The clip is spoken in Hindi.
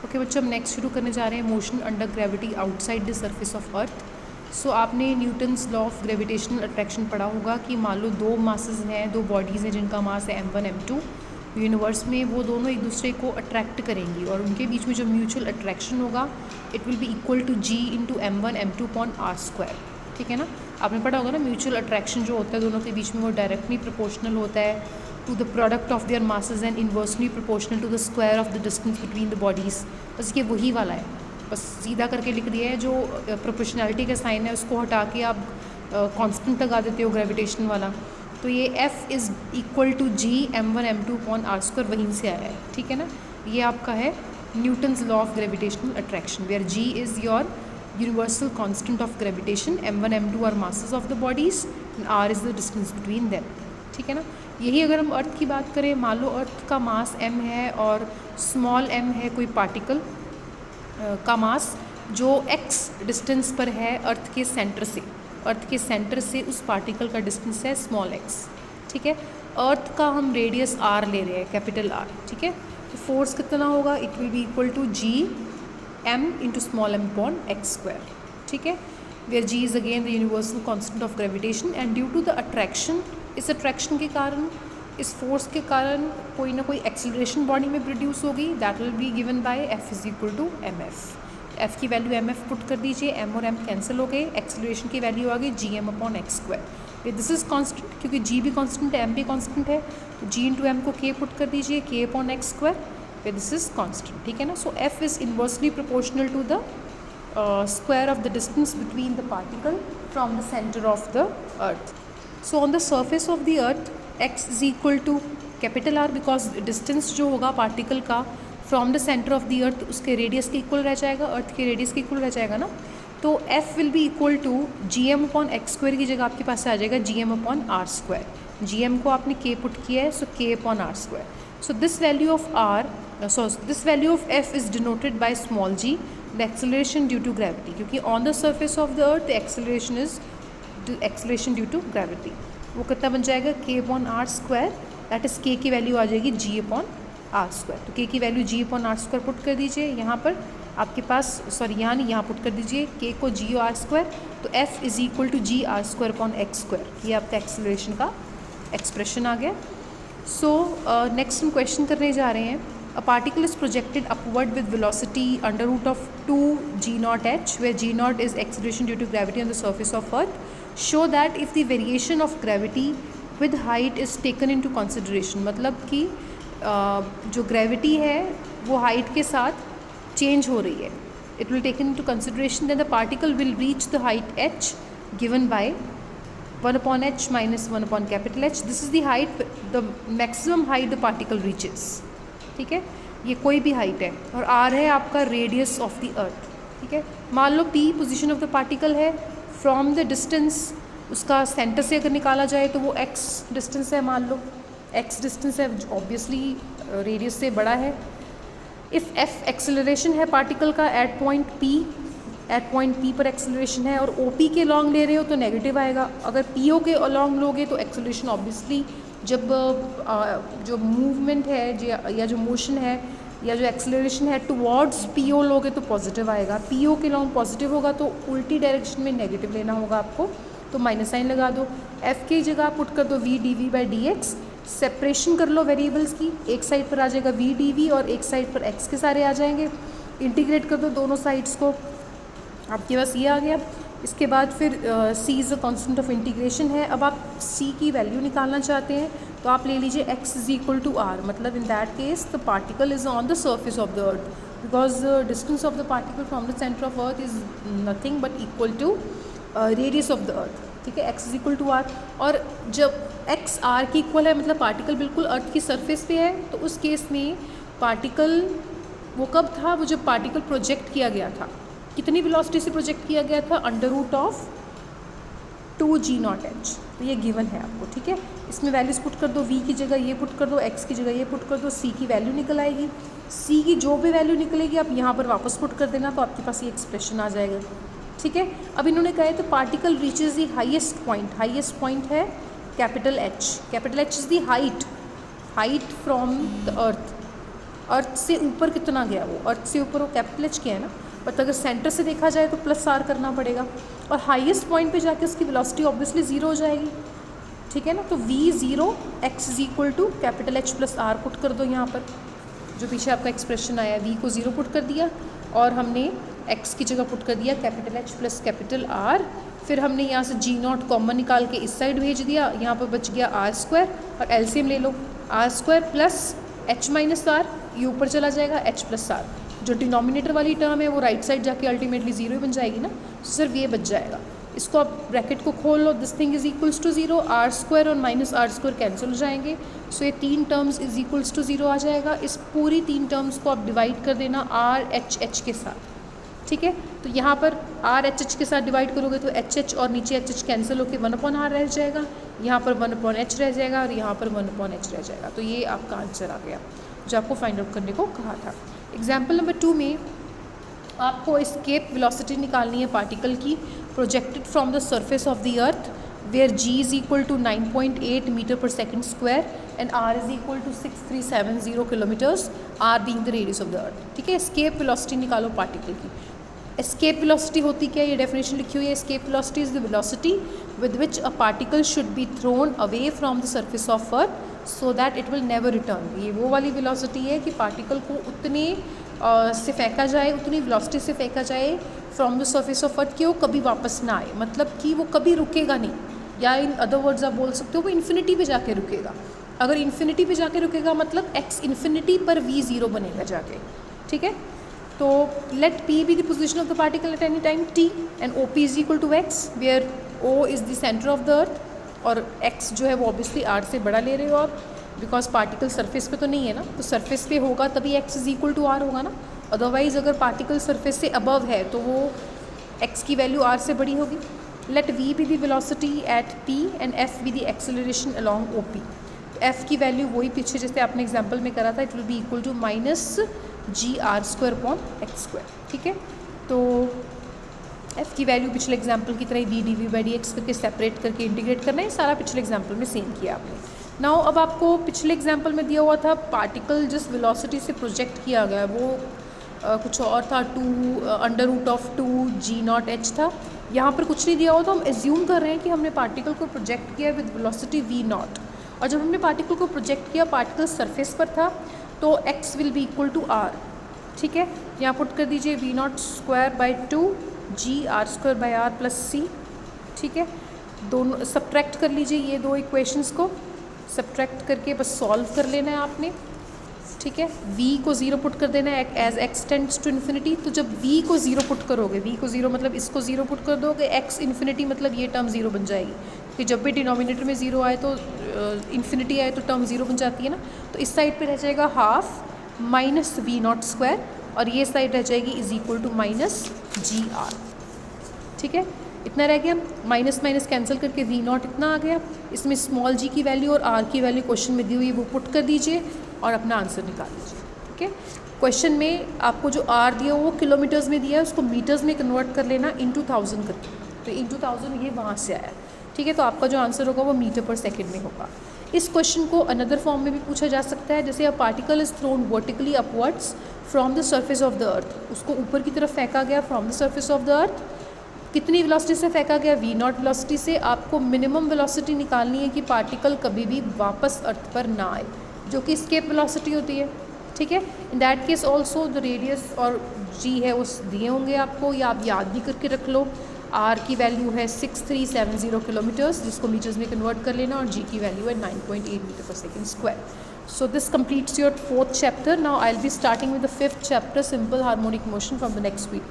ओके बच्चों, हम नेक्स्ट शुरू करने जा रहे हैं motion under gravity outside the surface of earth. So आपने Newton's law of gravitational attraction पढ़ा होगा कि मान लो दो मासेस हैं, दो बॉडीज़ हैं जिनका मास है m1 m2 यूनिवर्स में, वो दोनों एक दूसरे को अट्रैक्ट करेंगी और उनके बीच में जो म्यूचुअल अट्रैक्शन होगा it will be equal to g into m1 m2 upon r square. ठीक है ना, आपने पढ़ा होगा ना म्यूचुअल अट्रैक्शन जो होता है दोनों के बीच में वो डायरेक्टली प्रोपोर्शनल होता है to the product of their masses and inversely proportional to the square of the distance between the bodies। बस ये वही वाला है, बस सीधा करके लिख दिया है। जो प्रोपोर्शनैलिटी का साइन है उसको हटा के आप कांस्टेंट लगा देते हो ग्रेविटेशन वाला, तो ये F is equal to G m1 m2 upon r square वहीं से आया है। ठीक है ना, ये आपका है Newton's law of gravitational attraction where G is your universal constant of gravitation, m1 m2 are masses of the bodies and r is the distance between them. ठीक है ना, यही अगर हम अर्थ की बात करें, मान लो अर्थ का मास m है और स्मॉल m है कोई पार्टिकल का मास जो x डिस्टेंस पर है अर्थ के सेंटर से उस पार्टिकल का डिस्टेंस है स्मॉल x। ठीक है, अर्थ का हम रेडियस r ले रहे हैं, कैपिटल R। ठीक है, तो फोर्स कितना होगा, it will be equal to g m into small m upon x square. ठीक है, where g is again the universal constant of gravitation and due to the attraction, इस अट्रैक्शन के कारण, इस फोर्स के कारण कोई ना कोई एक्सेलरेशन बॉडी में प्रोड्यूस होगी, that will be given by F is equal to mf। F की वैल्यू mf पुट कर दीजिए, m और m कैंसिल हो गए, एक्सेलरेशन की वैल्यू आ गई gm upon x square. This is constant क्योंकि g भी कांस्टेंट है m भी कांस्टेंट है, तो g इंटू m को k पुट कर दीजिए, k upon x square, this is constant. ठीक है ना, so F is inversely proportional to the square of the distance between the particle from the center of the earth. So on the surface of the earth x is equal to capital R because distance जो होगा पार्टिकल का from the center of the earth उसके रेडियस के इक्वल रह जाएगा, अर्थ के रेडियस के इक्वल रह जाएगा ना, तो F will be equal to gm upon x square की जगह आपके पास आ जाएगा gm upon r square. gm को आपने k पुट किया है, so k upon r square. So this value of F is denoted by small g, the acceleration due to gravity, क्योंकि on the surface of the earth the acceleration is acceleration due to gravity। वो कितना बन जाएगा, k upon r square, that is k की वैल्यू आ जाएगी g अपॉन आर स्क्वायर। तो k की value g upon r square put कर दीजिए यहाँ पर आपके पास, सॉरी यहाँ नहीं, यहाँ पुट कर दीजिए k को g आर स्क्वायर, तो f is equal to g r square upon x square. ये आपका एक्सेलरेशन का एक्सप्रेशन आ गया। सो नेक्स्ट हम क्वेश्चन करने जा रहे हैं। A particle is projected upward with velocity under root of 2 g naught h, where g naught is acceleration due to gravity on the surface of earth. Show that if the variation of gravity with height is taken into consideration, मतलब कि जो ग्रेविटी है वो हाइट के साथ चेंज हो रही है, it will taken into consideration, then the particle will reach the height h given by 1 upon h minus 1 upon capital H. This is the height, the maximum height the particle reaches। ठीक है, ये कोई भी हाइट है और r है आपका रेडियस ऑफ द अर्थ। ठीक है, मान लो p position of the particle है, फ्रॉम द डिस्टेंस उसका सेंटर से अगर निकाला जाए तो वो x डिस्टेंस है, मान लो x डिस्टेंस है, ऑब्वियसली रेडियस से बड़ा है। इफ़ f एक्सेलरेशन है पार्टिकल का एट पॉइंट p पर एक्सेलरेशन है और OP के लॉन्ग ले रहे हो तो नेगेटिव आएगा, अगर PO के लॉन्ग लोगे तो एक्सेलरेशन ऑब्वियसली, जब जो मूवमेंट है या जो मोशन है या जो एक्सेलरेशन है टुवर्ड्स PO लोगे तो पॉजिटिव आएगा, PO के लॉन्ग पॉजिटिव होगा तो उल्टी डायरेक्शन में नेगेटिव लेना होगा आपको, तो माइनस साइन लगा दो। F की जगह पुट कर दो v dv by dx, separation कर लो वेरिएबल्स की, एक साइड पर आ जाएगा v dv और एक साइड पर x के सारे आ जाएंगे, इंटीग्रेट कर दो दोनों साइड्स को, आपके पास ये आ गया। इसके बाद फिर c is a constant of integration है। अब आप c की वैल्यू निकालना चाहते हैं तो आप ले लीजिए x is equal to r, मतलब in that case the particle is on the surface of the earth because distance of the particle from the centre of earth is nothing but equal to radius of the earth. ठीक है, x is equal to r, और जब x r की इक्वल है मतलब पार्टिकल बिल्कुल अर्थ की सरफेस पे है, तो उस केस में पार्टिकल वो कब था, वो जब पार्टिकल प्रोजेक्ट किया गया था, कितनी वेलोसिटी से प्रोजेक्ट किया गया था, under root of 2 g not h, तो ये गिवन है आपको। ठीक है, इसमें वैल्यूज पुट कर दो, v की जगह ये पुट कर दो, x की जगह ये पुट कर दो, c की वैल्यू निकल आएगी, c की जो भी वैल्यू निकलेगी आप यहाँ पर वापस पुट कर देना, तो आपके पास ये एक्सप्रेशन आ जाएगा। ठीक है, अब इन्होंने कहा है तो particle reaches the highest point है capital H is the height from the earth. Earth से ऊपर कितना गया, वो अर्थ से ऊपर वो कैपिटल एच किया है ना, बट अगर सेंटर से देखा जाए तो प्लस आर करना पड़ेगा, और हाईएस्ट पॉइंट पे जाके उसकी वेलोसिटी ऑब्वियसली ज़ीरो हो जाएगी, ठीक है ना। तो v0 x is equal to capital H plus r put कर दो यहाँ पर, जो पीछे आपका एक्सप्रेशन आया v को 0 पुट कर दिया और हमने x की जगह पुट कर दिया capital H plus capital R, फिर हमने यहाँ से g0 कॉमन निकाल के इस साइड भेज दिया, यहाँ पर बच गया r स्क्वायर और एलसीएम ले लो, r square plus h minus r, ये ऊपर चला जाएगा h प्लस आर, जो डिनोमिनेटर वाली टर्म है वो राइट साइड जाके अल्टीमेटली 0 ही बन जाएगी ना, तो सिर्फ ये बच जाएगा। इसको आप ब्रैकेट को खोल लो, this thing is equals to 0, r square और माइनस आर स्क्वायर कैंसिल हो जाएंगे, सो ये 3 टर्म्स इज इक्वल्स टू 0 आ जाएगा। इस पूरी 3 टर्म्स को आप डिवाइड कर देना आर एच एच के साथ, ठीक है। तो यहाँ पर आर एच एच के साथ डिवाइड करोगे तो एच एच और नीचे एच एच कैंसिल होकर 1/r रह जाएगा, यहाँ पर 1/h रह जाएगा और यहाँ पर 1/h रह जाएगा। तो ये आपका आंसर आ गया जो आपको फाइंड आउट करने को कहा था। एग्जाम्पल नंबर 2 में आपको एस्केप वेलोसिटी निकालनी है पार्टिकल की, projected from the surface of the earth where g is equal to 9.8 metre per second square and r is equal to 6370 kilometres, r being the radius of the earth, ठीक है। एस्केप वेलोसिटी निकालो पार्टिकल की। एस्केप वेलोसिटी होती क्या है, ये डेफिनेशन लिखी हुई है, escape velocity is the velocity with which a particle should be thrown away from the surface of earth so that it will never return. ये वो वाली वेलोसिटी है कि पार्टिकल को उतने से फेंका जाए, उतनी वेलोसिटी से फेंका जाए फ्रॉम द सरफेस ऑफ अर्थ कि वो कभी वापस ना आए, मतलब कि वो कभी रुकेगा नहीं, या इन अदर वर्ड्स आप बोल सकते हो वो इन्फिनिटी पे जाके रुकेगा। अगर इन्फिनिटी पे जाके रुकेगा मतलब x इन्फिनिटी पर v0 बनेगा जाके, ठीक है। तो let p be the position of the particle at any time t and OP is equal to x where O is the centre of the earth, और x जो है वो ऑब्वियसली r से बड़ा ले रहे हो आप, बिकॉज पार्टिकल सरफेस पे तो नहीं है ना, तो सरफेस पे होगा तभी x is equal to r होगा ना, अदरवाइज अगर पार्टिकल सरफेस से अबव है तो वो x की वैल्यू r से बड़ी होगी। Let v be the velocity at p and f be the acceleration along OP। f की वैल्यू वही पीछे जैसे आपने एग्जाम्पल में करा था, it will be equal to minus g r square upon x square, ठीक है। तो f की वैल्यू पिछले एग्जाम्पल की तरह ही d dv बाई dx करके सेपरेट करके इंटीग्रेट करना है, सारा पिछले एग्जाम्पल में सेम किया आपने। नाउ अब आपको पिछले एग्जाम्पल में दिया हुआ था पार्टिकल जिस वेलोसिटी से प्रोजेक्ट किया गया वो कुछ और था, 2√2g0h था, यहाँ पर कुछ नहीं दिया हुआ, तो हम एज्यूम कर रहे हैं कि हमने पार्टिकल को प्रोजेक्ट किया विद वेलोसिटी v0, और जब हमने पार्टिकल को प्रोजेक्ट किया पार्टिकल सरफेस पर था तो x will be equal to r, ठीक है। यहाँ पुट कर दीजिए v0 square by 2 g r square by r plus c, ठीक है। दोनों सब्ट्रैक्ट कर लीजिए, ये दो इक्वेशंस को सब्ट्रैक्ट करके बस सॉल्व कर लेना है आपने, ठीक है। v को 0 पुट कर देना है as x tends to infinity, तो जब v को 0 पुट करोगे, v को 0 मतलब इसको 0 पुट कर दोगे, x इन्फिनिटी मतलब ये टर्म 0 बन जाएगी, कि जब भी डिनोमिनेटर में 0 आए तो इन्फिनिटी आए तो टर्म 0 बन जाती है ना। तो इस साइड पे रह जाएगा हाफ माइनस v0 स्क्वायर और ये साइड रह जाएगी is equal to minus gr, ठीक है। इतना रह गया, माइनस माइनस कैंसिल करके v0 इतना आ गया, इसमें स्मॉल g की वैल्यू और r की वैल्यू क्वेश्चन में दी हुई है वो पुट कर दीजिए और अपना आंसर निकाल लीजिए, ठीक है। क्वेश्चन में आपको जो r दिया वो किलोमीटर्स में दिया है, उसको मीटर्स में कन्वर्ट कर लेना इंटू 1000 करके, तो इंटू 1000 ये वहाँ से आया, ठीक है। तो आपका जो आंसर होगा वो मीटर पर सेकेंड में होगा। इस क्वेश्चन को अनदर फॉर्म में भी पूछा जा सकता है, जैसे a particle is thrown vertically upwards from the surface of the अर्थ, उसको ऊपर की तरफ फेंका गया from the surface of the अर्थ, कितनी वेलोसिटी से फेंका गया, v0 वेलोसिटी से। आपको मिनिमम वेलोसिटी निकालनी है कि पार्टिकल कभी भी वापस अर्थ पर ना आए, जो कि एस्केप वेलोसिटी होती है, ठीक है। इन that case also the radius और g है वो दिए होंगे आपको, या आप याद भी करके रख लो। r की वैल्यू है 6370 किलोमीटर्स, जिसको मीटर्स में कन्वर्ट कर लेना, और g की वैल्यू है 9.8 metre per second square. So this completes your 4th chapter. Now I'll be starting with the 5th chapter, simple harmonic motion, from the next week.